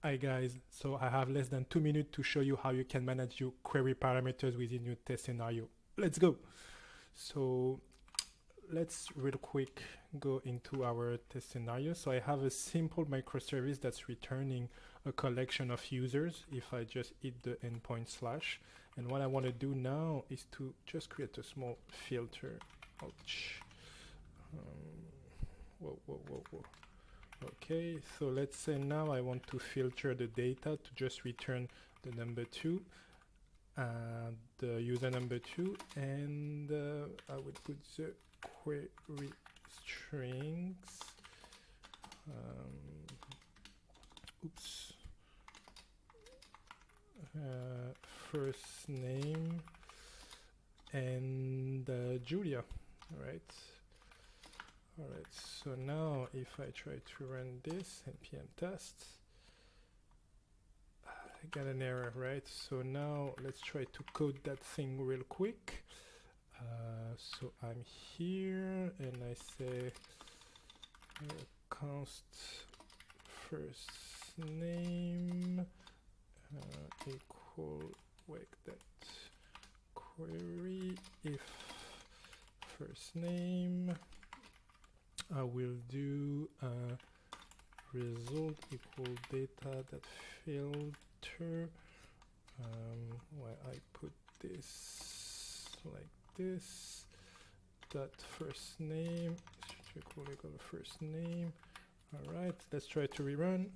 Hi guys, so I have less than 2 minutes to show you how you can manage your query parameters within your test scenario. Let's go. So let's real quick go into our test scenario. So I have a simple microservice that's returning a collection of users if I just hit the endpoint slash. And what I want to do now is to just create a small filter. Ouch. Whoa. Okay, so let's say now I want to filter the data to just return the number 2, the user number 2, and I would put the query strings. Oops. First name and Julia, right? Alright, so now if I try to run this npm test, I got an error, right? So now let's try to code that thing real quick. So I'm here and I say const first name equal wake that query if first name. I will do result equal data that filter where I put this like this, that first name equal first name. All right, let's try to rerun.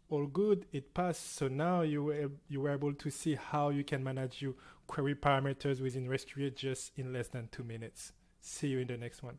All good, it passed. So now you were able to see how you can manage your query parameters within RestQA just in less than 2 minutes. See you in the next one.